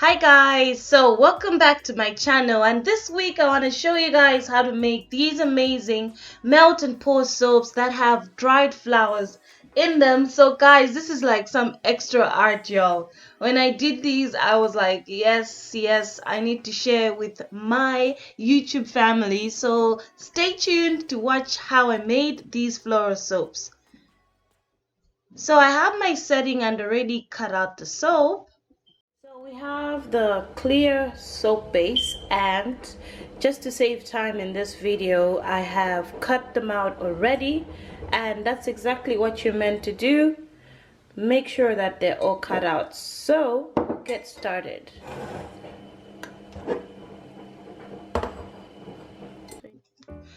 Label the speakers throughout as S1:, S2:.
S1: Hi guys, so welcome back to my channel, and this week I want to show you guys how to make these amazing melt and pour soaps that have dried flowers in them. So guys, this is like some extra art, y'all. When I did these, I was like, yes, I need to share with my YouTube family. So stay tuned to watch how I made these floral soaps. So I have my setting and already cut out the soap. So we have the clear soap base, and just to save time in this video, I have cut them out already, and that's exactly what you're meant to do. Make sure that they're all cut out. So get started.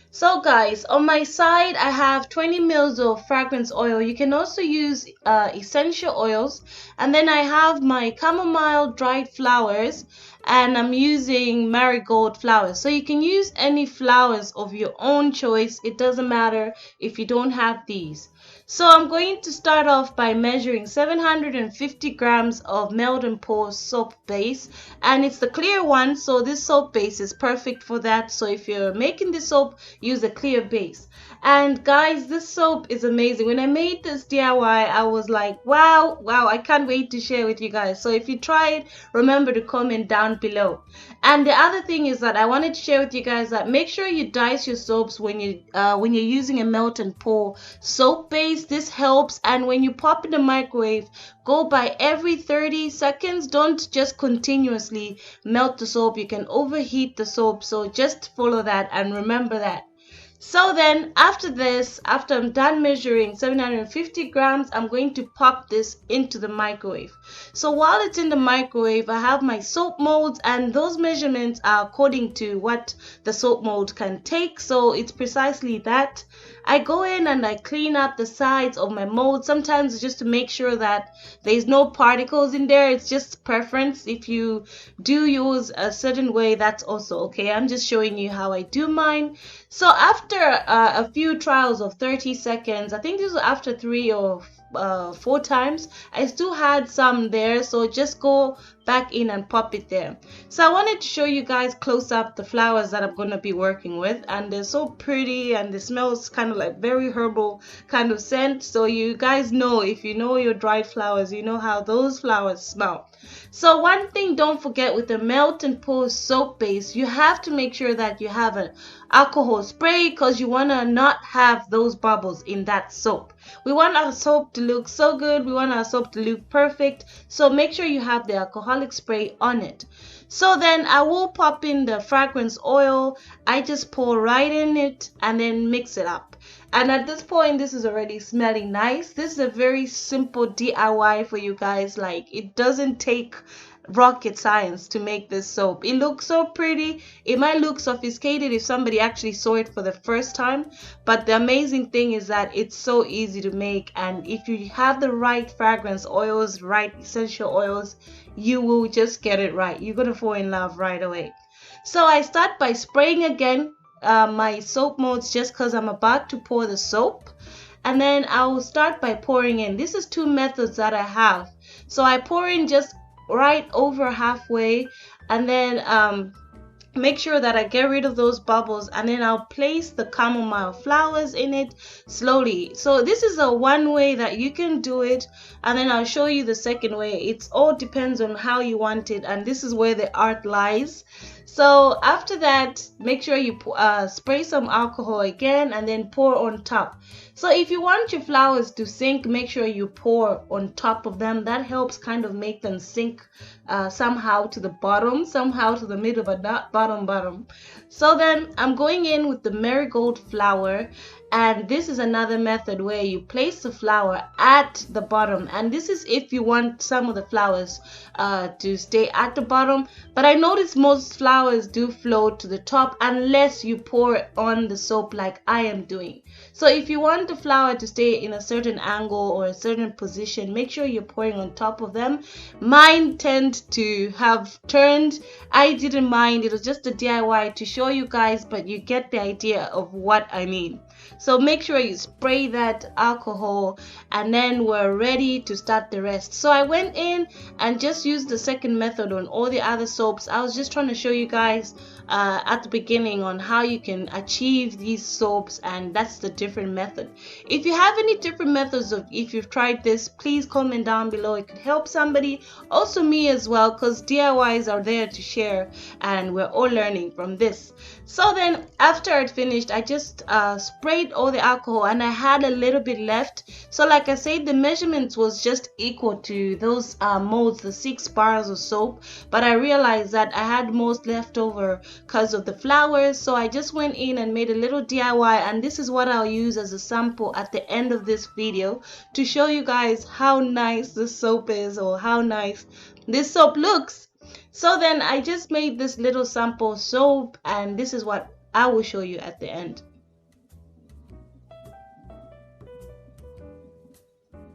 S1: So guys, on my side I have 20 mils of fragrance oil. You can also use essential oils. And then I have my chamomile dried flowers, and I'm using marigold flowers. So you can use any flowers of your own choice. It doesn't matter if you don't have these. So I'm going to start off by measuring 750 grams of melt and pour soap base, and it's the clear one, so this soap base is perfect for that. So if you're making this soap, use a clear base. And guys, this soap is amazing. When I made this DIY, I was like, wow, I can't wait to share with you guys. So if you try it, remember to comment down below. And the other thing is that I wanted to share with you guys that make sure you dice your soaps when you're using a melt and pour soap base. This helps. And when you pop in the microwave, go by every 30 seconds. Don't just continuously melt the soap. You can overheat the soap. So just follow that and remember that. So then after this, after I'm done measuring 750 grams, I'm going to pop this into the microwave. So while it's in the microwave, I have my soap molds, and those measurements are according to what the soap mold can take. So it's precisely that. I go in and I clean up the sides of my mold. Sometimes it's just to make sure that there's no particles in there. It's just preference. If you do use a certain way, that's also okay. I'm just showing you how I do mine. So after a few trials of 30 seconds, I think this was after 3 or 4 times, I still had some there, so just go back in and pop it there. So I wanted to show you guys close up the flowers that I'm going to be working with, and they're so pretty, and the smells kind of like very herbal kind of scent. So you guys know, if you know your dried flowers, you know how those flowers smell. So one thing, don't forget, with the melt and pour soap base, you have to make sure that you have an alcohol spray, because you want to not have those bubbles in that soap. We want our soap to look so good. We want our soap to look perfect. So make sure you have the alcoholic spray on it. So then I will pop in the fragrance oil. I just pour right in it and then mix it up. And at this point, this is already smelling nice. This is a very simple DIY for you guys. Like, it doesn't take rocket science to make this soap. It looks so pretty. It might look sophisticated if somebody actually saw it for the first time, but the amazing thing is that it's so easy to make, and if you have the right fragrance oils, right essential oils, you will just get it right. You're gonna fall in love right away. So I start by spraying again my soap molds, just because I'm about to pour the soap, and then I will start by pouring in. This is two methods that I have. So I pour in just right over halfway, and then make sure that I get rid of those bubbles, and then I'll place the chamomile flowers in it slowly. So this is a one way that you can do it, and then I'll show you the second way. It all depends on how you want it, and this is where the art lies. So after that, make sure you spray some alcohol again and then pour on top. So if you want your flowers to sink, make sure you pour on top of them. That helps kind of make them sink somehow to the bottom, somehow to the middle, but not bottom. So then I'm going in with the marigold flower, and this is another method where you place the flower at the bottom, and this is if you want some of the flowers to stay at the bottom. But I notice most flowers do float to the top unless you pour it on the soap like I am doing. So if you want the flower to stay in a certain angle or a certain position, make sure you're pouring on top of them. Mine tend to have turned. I didn't mind. It was just a DIY to show you guys, but you get the idea of what I mean. So make sure you spray that alcohol, and then we're ready to start the rest. So I went in and just used the second method on all the other soaps. I was just trying to show you guys at the beginning on how you can achieve these soaps, and that's the different method. If you have any different methods of if you've tried this, please comment down below. It could help somebody, also me as well, because DIYs are there to share and we're all learning from this. So then after I'd finished, I just sprayed all the alcohol, and I had a little bit left. So like I said, the measurements was just equal to those molds, the 6 bars of soap, but I realized that I had most left over because of the flowers. So I just went in and made a little DIY, and this is what I'll use as a sample at the end of this video to show you guys how nice the soap is, or how nice this soap looks. So then I just made this little sample soap, and this is what I will show you at the end.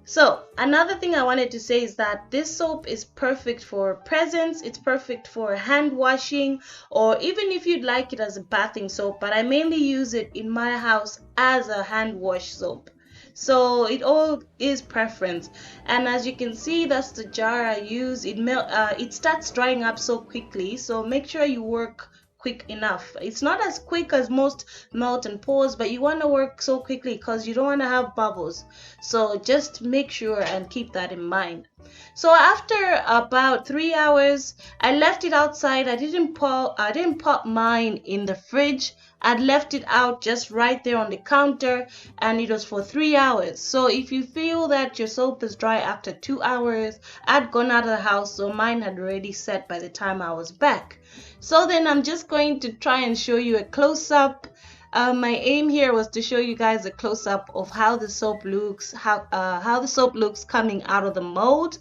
S1: So another thing I wanted to say is that this soap is perfect for presents, it's perfect for hand washing, or even if you'd like it as a bathing soap, but I mainly use it in my house as a hand wash soap. So it all is preference. And as you can see, that's the jar I use. It starts drying up so quickly, so make sure you work quick enough. It's not as quick as most melt and pores, but you want to work so quickly because you don't want to have bubbles. So just make sure and keep that in mind. So after about 3 hours, I left it outside. I didn't put mine in the fridge. I'd left it out just right there on the counter, and it was for 3 hours. So if you feel that your soap is dry after 2 hours, I'd gone out of the house, so mine had already set by the time I was back. So then I'm just going to try and show you a close-up. My aim here was to show you guys a close-up of how the soap looks, how the soap looks coming out of the mold,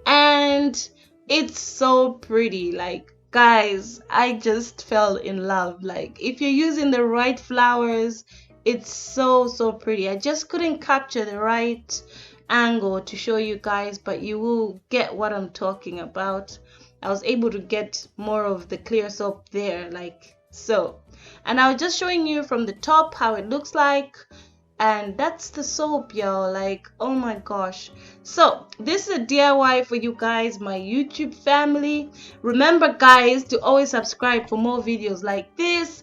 S1: and it's so pretty. Like, guys, I just fell in love. Like, if you're using the right flowers, it's so pretty. I just couldn't capture the right angle to show you guys, but you will get what I'm talking about. I was able to get more of the clear soap there, like so. And I was just showing you from the top how it looks like, and that's the soap, y'all. Like, oh my gosh. So this is a DIY for you guys, my YouTube family. Remember, guys, to always subscribe for more videos like this.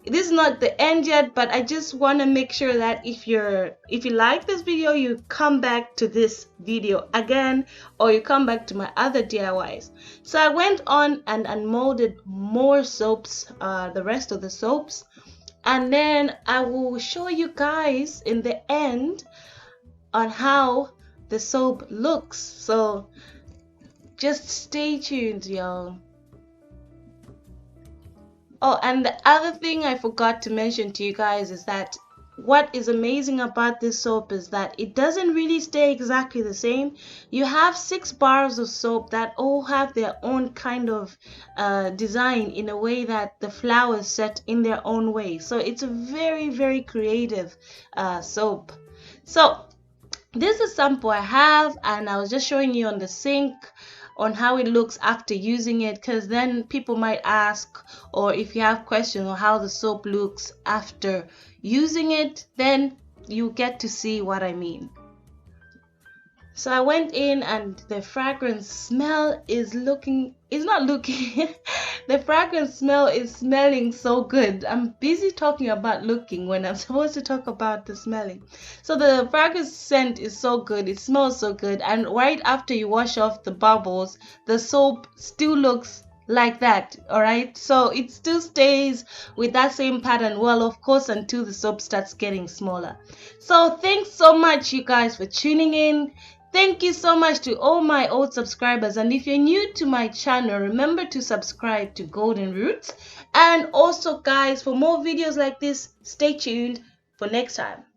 S1: This is not the end yet, but I just want to make sure that if you like this video, you come back to this video again, or you come back to my other DIYs. So I went on and unmolded more soaps, the rest of the soaps, and then I will show you guys in the end on how the soap looks. So just stay tuned, y'all. Oh, and the other thing I forgot to mention to you guys is that what is amazing about this soap is that it doesn't really stay exactly the same. You have 6 bars of soap that all have their own kind of design, in a way that the flowers set in their own way. So it's a very creative soap. So this is a sample I have, and I was just showing you on the sink on how it looks after using it, because then people might ask, or if you have questions on how the soap looks after using it, then you get to see what I mean. So I went in, and the fragrance smell is the fragrance smell is smelling so good. I'm busy talking about looking when I'm supposed to talk about the smelling. So the fragrance scent is so good, it smells so good, and right after you wash off the bubbles, the soap still looks like that. All right, so it still stays with that same pattern, well, of course, until the soap starts getting smaller. So thanks so much, you guys, for tuning in. Thank you so much to all my old subscribers, and if you're new to my channel, remember to subscribe to Golden Roots. And also, guys, for more videos like this, stay tuned for next time.